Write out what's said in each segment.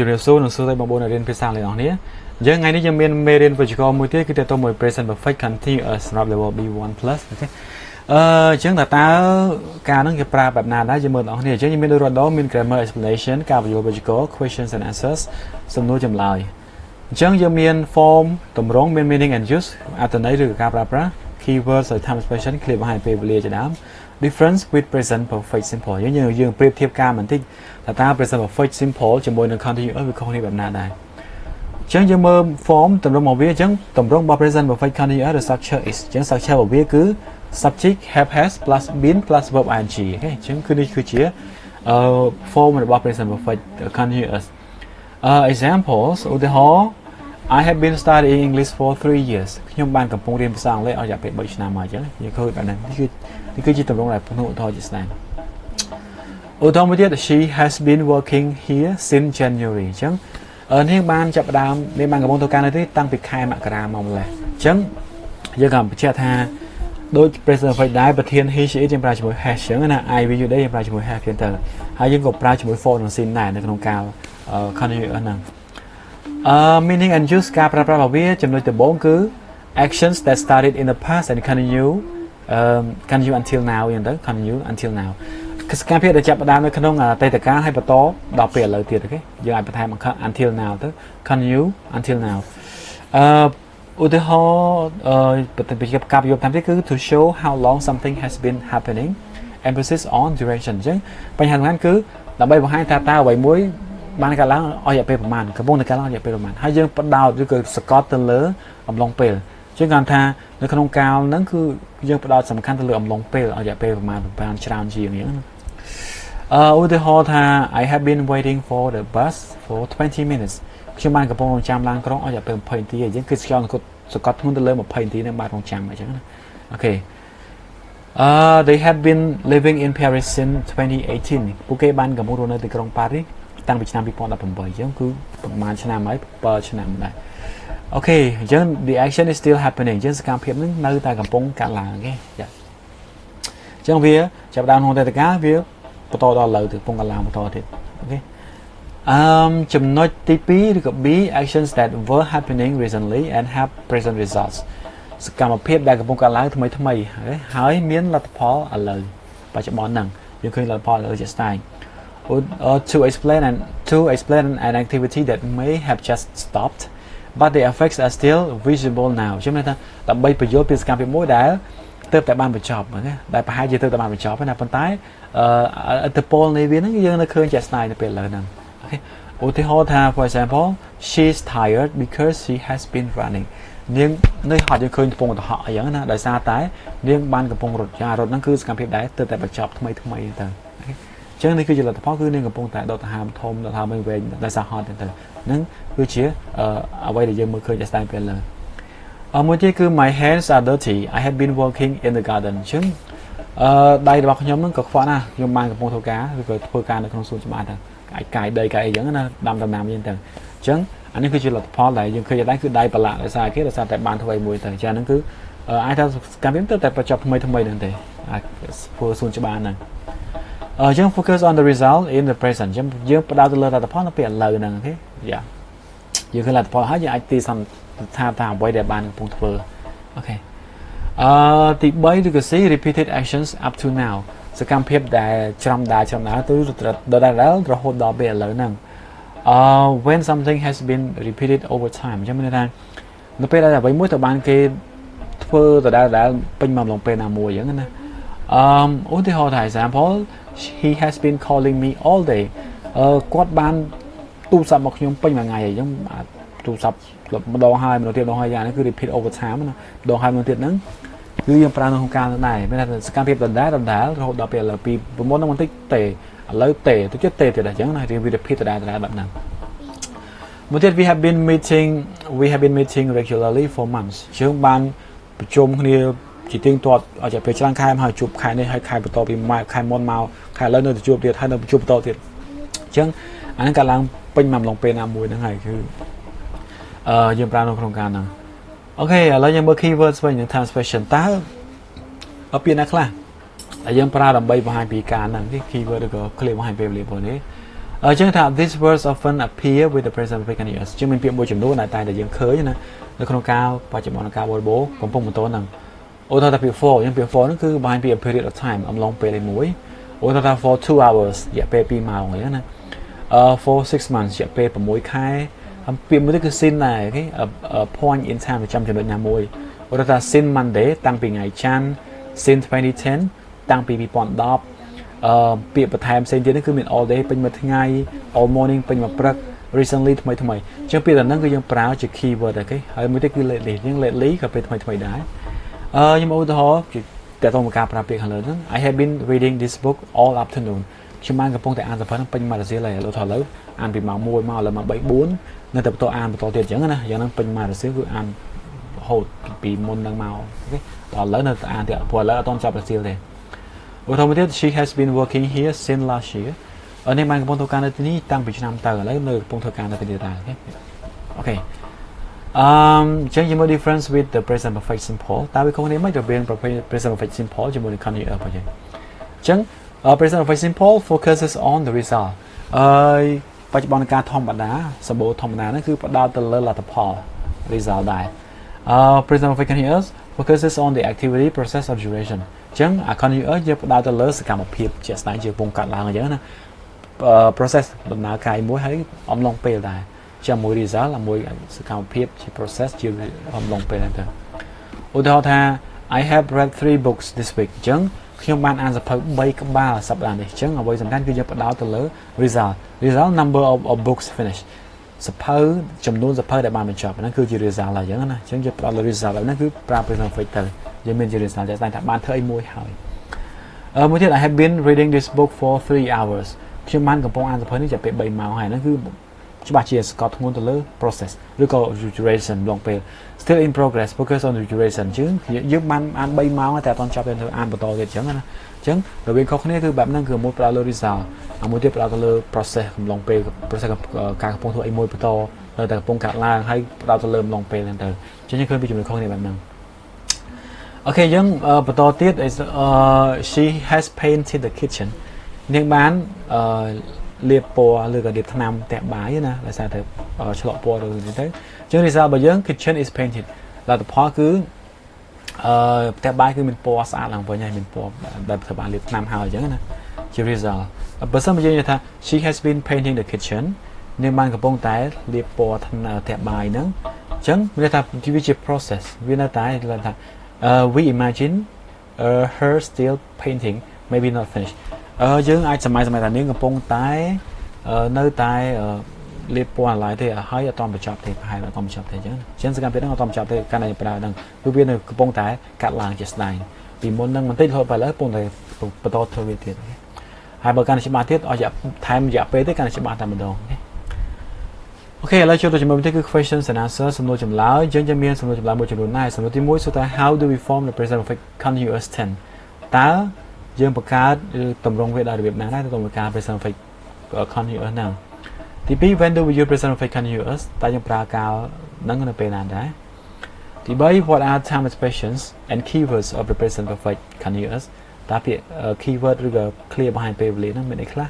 ជំរាបសួរនឹងសួរតែបងប្អូនរៀនភាសាលេងនេះយើងថ្ងៃនេះយើងមានមេរៀនវិជ្ជាករមួយទៀតគឺទៅមួយ present perfect continuous សម្រាប់ level B1+ អូខេអញ្ចឹងតើការហ្នឹងគេប្រើបែបណាដែរយើងមើលបងប្អូនអញ្ចឹងយើងមានដូចរដមាន grammar explanation ការបញ្យល់វិជ្ជាករ questions and answers សំណួរចម្លើយអញ្ចឹងយើងមាន form តម្រងមាន meaning and use អត្ថន័យឬការប្រើប្រាស់ keywords ឬ time expression ឃ្លាបង្ហាញពេលវេលាជាដើម difference with present perfect simple យើងប្រៀបធៀបការបន្តិចតើ present perfect simple ជាមួយនឹង continuous វាខុសគ្នាបែបណាដែរអញ្ចឹងយើងមើល form តម្រងរបស់វាអញ្ចឹងតម្រងរបស់ present perfect continuous ឬ structure is អញ្ចឹង structure របស់វាគឺ subject have has plus been plus verb ing អូខេអញ្ចឹងគឺនេះគឺជា form របស់ present perfect continuous examples ឧទាហរណ៍ I have been studying English for 3 years ខ្ញុំបានកំពុងរៀនភាសាអង់គ្លេសអស់រយៈពេល3ឆ្នាំមកអញ្ចឹងយើងឃើញបែបហ្នឹងនេះគឺជាតម្រងដែលពុះឧទាហរណ៍ជាស្ដែងឧទាហរណ៍មួយទៀត She has been working here since January អញ្ចឹងនាងបានចាប់ផ្ដើមនាងបានកំពុងធ្វើការនៅទីតាំងពីខែមករាមកម្លេះអញ្ចឹងយើងក៏បញ្ជាក់ថាដូច present perfect ដែរប្រធាន he she it យើងប្រើជាមួយ has អញ្ចឹងណា I will you ដែរយើងប្រើជាមួយ have ទៀតទៅហើយយើងក៏ប្រើជាមួយ for និង since ដែរនៅក្នុងការ continuous ហ្នឹងmeaning and use ការប្រើប្រាស់របស់វាចំណុចដំបូងគឺ actions that started in the past and continue until now អញ្ចឹងទៅ continue until now គឺសកម្មភាពដែលចាប់ផ្ដើមនៅក្នុងអតីតកាលហើយបន្តដល់ពេលឥឡូវទៀតអូខេយើងអាចបន្ថែម until now ទៅ continue until now ឧទាហរណ៍ការប្រយោគតាមទៀតគឺ to show how long something has been happening emphasis on duration អញ្ចឹងបញ្ហាសំខាន់គឺដើម្បីបង្ហាញថាតើអ្វីមួយបានកើតឡើងអស់រយៈពេលប្រហែលកំពុងតែកើតឡើងរយៈពេលប្រហែលហើយយើងបដោតឬក៏សកត់ទៅលើអំឡុងពេលអញ្ចឹងគាត់ថានៅក្នុងកាលហ្នឹងគឺយើងបដោតសំខាន់ទៅលើអំឡុងពេលអស់រយៈពេលប្រហែលច្រើនជាងនេះឧទាហរណ៍ថា I have been waiting for the bus for 20 minutes ខ្ញុំបានកំពុងរងចាំឡានក្រុងអស់រយៈពេល20នាទីអញ្ចឹងគឺស្គាល់សកត់ធ្ងន់ទៅលើ20នាទីហ្នឹងបានរងចាំអញ្ចឹងណាអូខេthey have been living in Paris since 2018ពួកគេបានកំពុងរស់នៅទីក្រុងប៉ារីសតាំងពីឆ្នាំ2018អញ្ចឹងគឺប្រហែលឆ្នាំហើយ7ឆ្នាំដែរអូខេអញ្ចឹង the action is still happening អញ្ចឹងសកម្មភាពហ្នឹងនៅតែកំពុងកើតឡើងអូខេចាអញ្ចឹងវាចាប់ដើមក្នុងអតីតកាលវាបន្តដល់ឥឡូវទៅកំពុងកើតឡើងបន្តទៀតអូខេចំណុចទី2ឬក៏ B actions that were happening recently and have present results សកម្មភាពដែលកំពុងកើតឡើងថ្មីហើយមានលទ្ធផលឥឡូវបច្ចុប្បន្នហ្នឹងយើងឃើញលទ្ធផលឥឡូវជាក់ស្ដែងto explain an activity that may have just stopped but the effects are still visible now ខ្ញុំថាដើម្បីបញ្យល់ពីសកម្មភាពមួយដែលទើបតែបានបញ្ចប់ណាដែលប្រហែលជាទើបតែបានបញ្ចប់ណាប៉ុន្តែឥទ្ធិពលនៃវាហ្នឹងយើងនៅឃើញជាក់ស្ដែងនៅពេលឥឡូវហ្នឹងអូខេឧទាហរណ៍ថា for example she's tired because she has been running នាងនៅហត់យើងឃើញកំពុងទៅហត់អីចឹងណាដោយសារតែនាងបានកំពុងរត់រត់ហ្នឹងគឺសកម្មភាពដែលទើបតែបញ្ចប់ថ្មីទៅចឹងនេះគឺជាលទ្ធផលគឺនាងកំពុងតែដកដង្ហើមធំដកដង្ហើមវែងដោយសារហត់ទៅហ្នឹងគឺជាអ្វីដែលយើងមើលឃើញជាក់ស្ដែងពេលលើមួយទៀតគឺ my hands are dirty I have been working in the garden ចឹងដៃរបស់ខ្ញុំហ្នឹងក៏ខ្វក់ណាស់ខ្ញុំបានកំពុងធ្វើការឬក៏ធ្វើការនៅក្នុងសួនច្បារទៅកាយដីកាយអីចឹងណាដាំដំណាំអីចឹងទៅអញ្ចឹងអានេះគឺជាលទ្ធផលដែលយើងឃើញដែរគឺដៃប្រឡាក់ដោយសារគេដោយសារតែបានធ្វើអីមួយទៅចាហ្នឹងគឺអាចថាកម្មវិធីទៅតែបញ្ចប់ថ្មីហ្នឹងទេអាចធ្វើសួនច្បារហ្នឹងអញ្ចឹង focus on the result in the present អញ្ចឹងយើងផ្ដោតទៅលើលទ្ធផលនៅពេលឥឡូវហ្នឹងអូខេយ៉ាយើងឃើញលទ្ធផលហើយយើងអាចទីសន្និដ្ឋានថាអ្វីដែលបានកំពុងធ្វើអូខេទី3ឬក៏ C repeated actions up to now សកម្មភាពដែលច្រំដាទៅដល់រហូតដល់ពេលឥឡូវហ្នឹងwhen something has been repeated over time អញ្ចឹងមានន័យថានៅពេលដែលអ្វីមួយទៅបានគេធ្វើដដែលពេញមកឡងពេលណាមួយអញ្ចឹងណាឧទាហរណ៍ថា example he has been calling me all day គាត់បានទូរស័ព្ទមកខ្ញុំពេញមួយថ្ងៃអញ្ចឹងទូរស័ព្ទម្ដងហើយម្ដងទៀតយ៉ាងនេះគឺ repeat over time ណាម្ដងហើយម្ដងទៀតហ្នឹងគឺយើងប្រើនៅក្នុងការដែរមានថាសកម្មភាពដដែលរហូតដល់ពេលឥឡូវពីប្រមុនហ្នឹងបន្តិចទេឥឡូវទេទៅទៀតទេទៀតអញ្ចឹងណារៀង repeat ដដែលបែបហ្នឹងមួយទៀត we have been meeting regularly for months យើងបានប្រជុំគ្នាជាទៀងទាត់អស់រយៈពេលច្រើនខែហើយជួបខែនេះហើយខែបន្តពីខែមុនមកខែឥឡូវនៅជួបទៀតហើយនៅជួបបន្តទៀតអញ្ចឹងអាហ្នឹងកាលឡើងពេញមកឡងពេលណាមួយហ្នឹងហើយគឺយើងប្រើនៅក្នុងការហ្នឹងអូខេឥឡូវយើងមើល keywords វិញនឹង time expression តើពាក្យណាខ្លះដែលយើងប្រើដើម្បីបង្ហាញពីការហ្នឹង keyword ឬក៏ clip បង្ហាញពេលវេលារបស់នេះ ចឹងថា these words often appear with the present perfect continuous ជាងមានពាក្យមួយចំនួនតែយើងឃើញណានៅក្នុងការបច្ចុប្បន្នកាលបរិបូរណ៍កំពុងបន្តហ្នឹងឧទាហរណ៍ថាពាក្យ for យើងពាក្យ for ហ្នឹងគឺបង្ហាញពី a period of time អំឡុងពេលមួយឧទាហរណ៍ថា for 2 hours រយៈពេល2ម៉ោងអញ្ចឹងណា for 6 months រយៈពេល6ខែពាក្យមួយទៀតគឺ since ដែរអូខេ point in time ប្រចាំចំណុចណាមួយឧទាហរណ៍ថា since Monday តាំងពីថ្ងៃច័ន្ទ since 2010 តាំងពី2010ពាក្យបន្ថែមផ្សេងទៀតនេះគឺមាន all day ពេញមួយថ្ងៃ all morning ពេញមួយព្រឹក recently ថ្មីអញ្ចឹងពាក្យទាំងហ្នឹងគឺយើងប្រើជា keyword អូខេហើយមួយទៀតគឺ lately យើង lately ក៏ពេលថ្មីដែរខ្ញុំឧទាហរណ៍តែតោះមកការប្រើពាក្យខាងលើហ្នឹង I have been reading this book all afternoon ខ្ញុំបានកំពុងតែអានសៀវភៅហ្នឹងពេញមួយរសៀលហើយឧទាហរណ៍ឥឡូវអានពីម៉ោង1មកឥឡូវម៉ោង3 4នៅតែបន្តអានបន្តទៀតអញ្ចឹងណាយ៉ាងហ្នឹងពេញមួយរសៀលគឺអានរហូតពីមុនហ្នឹងមកអូខេដល់ឥឡូវនៅតែអានទៀតព្រោះឥឡូវអត់ទាន់ចប់រសៀលទេឧទាហរណ៍មួយទៀត She has been working here since last year នេះបានកំពុងធ្វើការនៅទីនេះតាំងពីឆ្នាំទៅឥឡូវនៅកំពុងធ្វើការនៅទីនេះដែរអូខេចឹងជាមួយ difference with the present perfect simple តើវាខុសគ្នាមិនរវាង present perfect simple ជាមួយនឹង continuous បងចឹង present perfect simple focuses on the result បច្ចុប្បន្នកាលធម្មតាសម្បូរធម្មតាហ្នឹងគឺផ្ដោតទៅលើលទ្ធផល result ដែរpresent perfect continuous focuses on the activity process or duration ចឹង continuous យើងផ្ដោតទៅលើសកម្មភាពជាក់ស្ដែងជាកំពុងកាត់ឡើងអញ្ចឹងណា process ដំណើរការមួយហើយអំឡុងពេលដែរជាមួយ result ជាមួយសកម្មភាពជា process ជាអំឡុងពេលហ្នឹងទៅឧទាហរណ៍ថា I have read 3 books this week អញ្ចឹងខ្ញុំបានអានសៀវភៅ3ក្បាលសប្តាហ៍នេះអញ្ចឹងអ្វីសំខាន់គឺយើងផ្ដោតទៅលើ result number of books finished សៀវភៅចំនួនសៀវភៅដែលបានបញ្ចប់ហ្នឹងគឺជា result ហើយអញ្ចឹងណាអញ្ចឹងយើងផ្ដោតលើ result ហ្នឹងគឺប្រើ present perfect ទៅយើងមានជា result តែថាបានធ្វើអីមួយហើយមួយទៀត I have been reading this book for 3 hours ខ្ញុំបានកំពុងអានសៀវភៅនេះរយៈពេល3ម៉ោងហើយហ្នឹងគឺច្បាស់ជាស្កត់ធ្ងន់ទៅលើ process ឬក៏ duration ឡងពេល still in progress focus on the duration ជាងយើងបានអាន3ម៉ោងតែអត់ទាន់ចប់ទេទៅអានបន្តទៀតអញ្ចឹងណាអញ្ចឹងរវាងខុសគ្នាគឺបែបហ្នឹងគឺមួយផ្ដោតលើ result មួយទៀតផ្ដោតទៅលើ process កំឡុងពេល process ការកំពុងធ្វើអីមួយបន្តនៅតែកំពុងកាត់ឡើងហើយផ្ដោតទៅលើកំឡុងពេលហ្នឹងទៅអញ្ចឹងយើងឃើញពីចំណុចខុសគ្នាបែបហ្នឹងអូខេយើងបន្តទៀត she has painted the kitchen នាងបានលាបពណ៌ឬក៏លាបថ្នាំផ្ទះបាយណាដោយសារតែឆ្លក់ពណ៌ឬទៅអញ្ចឹង result របស់យើង kitchen is painted លទ្ធផលគឺផ្ទះបាយគឺមានពណ៌ស្អាតឡើងវិញហើយមានពណ៌ដែលធ្វើបានលាបថ្នាំហើយអញ្ចឹងណាជា result បើសិនមកយើងនិយាយថា she has been painting the kitchen នាងបានកំពុងតែលាបពណ៌ថ្នាំផ្ទះបាយហ្នឹងអញ្ចឹងមានថាវាជា process វានៅតែថា we imagine her still painting maybe not finished យើងអាចសម័យថានាងកំពុងតែនៅតែលាបពណ៌ឡើយទេហើយអត់បញ្ចប់ទេប្រហែលអត់បញ្ចប់ទេអញ្ចឹងសកម្មភាពហ្នឹងអត់បញ្ចប់ទេកាន់តែប្រើហ្នឹងគឺវានៅកំពុងតែកាត់ឡើងជាស្ដែងពីមុនហ្នឹងបន្តិចរហូតទៅឥឡូវកំពុងតែបន្តធ្វើវាទៀតហើយបើកាន់តែច្បាស់ទៀតអស់ថែមរយៈពេលទេកាន់តែច្បាស់តែម្ដងអូខេឥឡូវចូលទៅជាមួយទៀតគឺ questions and answers សំណួរចម្លើយយើងមានសំណួរចម្លើយមួយចំនួនដែរសំណួរទី1សួរថា how do we form the present perfect continuous tense តើយើងបង្កើតទម្រង់វាដោយរបៀបណាដែរទៅតាមការ present perfect continuous ហ្នឹងទី2 when do we use present perfect continuous តើយើងប្រើកាលហ្នឹងនៅពេលណាដែរទី3 what are time expressions and keywords of the present perfect continuous តើពាក្យ keyword ឬក៏ clear បង្ហាញពេលវេលាហ្នឹងមានអីខ្លះ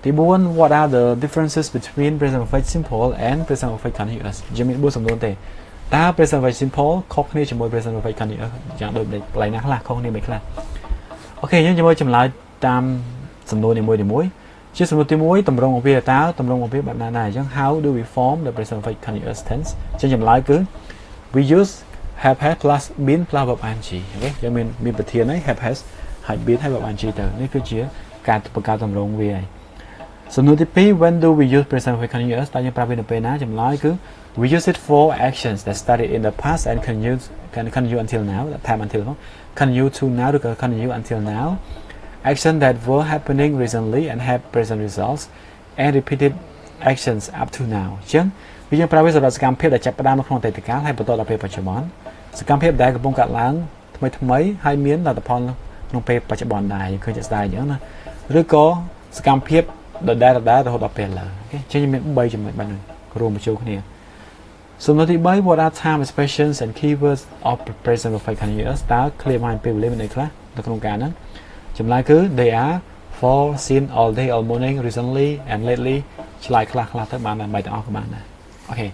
ទី4 what are the differences between present perfect simple and present perfect continuous យើងមាន4សំណួរទេតើ present perfect simple ខុសគ្នាជាមួយ present perfect continuous យ៉ាងដូចកន្លែងណាខ្លះខុសគ្នាមិនខ្លះអូខេយើងជាមួយចម្លើយតាមសំណួរនីមួយៗជាសំណួរទី1តម្រងអំពីតើតម្រងអំពីបែបណាដែរអញ្ចឹង how do we form the present perfect continuous tense អញ្ចឹងចម្លើយគឺ we use have had plus been plus verb ing អូខេយើងមានប្រធានហើយ have has ហើយ been ហើយ verb ing ទៅនេះគឺជាការបង្កើតតម្រងវាហើយសំណួរទី2 when do we use present perfect continuous តើយើងប្រើវានៅពេលណាចម្លើយគឺ we use it for actions that started in the past and continue until now that time until continue to now ឬក៏ continue until now action that were happening recently and have present results and repeated actions up to now អញ្ចឹងវាយើងប្រើវាសម្រាប់សកម្មភាពដែលចាប់ផ្ដើមនៅក្នុងអតីតកាលហើយបន្តដល់ពេលបច្ចុប្បន្នសកម្មភាពដែលកំពុងកាត់ឡើងថ្មីហើយមានលទ្ធផលក្នុងពេលបច្ចុប្បន្នដែរយើងឃើញជាក់ស្ដែងអញ្ចឹងណាឬក៏សកម្មភាពដដែលរហូតដល់ពេលឡើយអូខេអញ្ចឹងមាន3ចំណុចបែបហ្នឹងរួមបញ្ចូលគ្នាសំណួរទី3 what are time expressions and keywords of present perfect continuous តើ clear បានពេលវេលាមានអីខ្លះនៅក្នុងការហ្នឹងចម្លើយគឺ they are for seen all day all morning recently and lately ឆ្លើយខ្លះៗទៅបានដើម្បីទាំងអស់ក៏បានដែរ Okay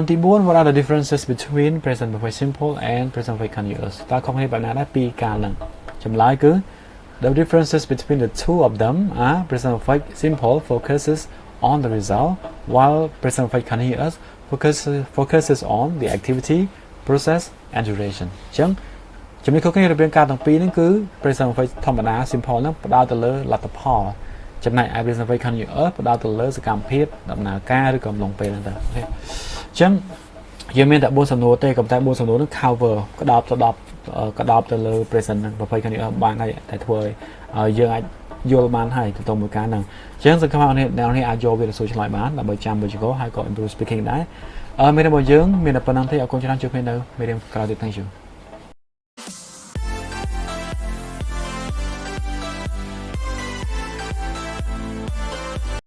ទី4 what are the differences between present perfect simple and present perfect continuous តើខុសគ្នាបែបណាដែរពីកាលហ្នឹងចម្លើយគឺ the differences between the two of them are present perfect simple focuses on the result while present perfect continuous focuses on the activity process and duration អញ្ចឹងចំណុចខុសគ្នារវាងការទាំងពីរហ្នឹងគឺ present perfect ធម្មតា simple ហ្នឹងផ្ដោតទៅលើលទ្ធផលចំណែកឯ present perfect continuous ផ្ដោតទៅលើសកម្មភាពដំណើរការឬក៏អំឡុងពេលហ្នឹងទៅអូខេអញ្ចឹងយើងមានតែ4សំណួរទេក៏តែ4សំណួរហ្នឹង cover ក្តោបទៅលើ present perfect continuous បានហើយតែធ្វើឲ្យយើងអាចយល់បានហើយទៅមួយការហ្នឹងអញ្ចឹងសង្ឃឹមថាអ្នកនេះអាចយកវាទៅសួរឆ្លើយបានដើម្បីចាំវិជ្ជាហើយក៏ improve speaking ដែរមេរៀនរបស់យើងមានតែប៉ុណ្្នឹងទេអរគុណច្រើនជួបគ្នានៅមេរៀនក្រោយទៀត Thank you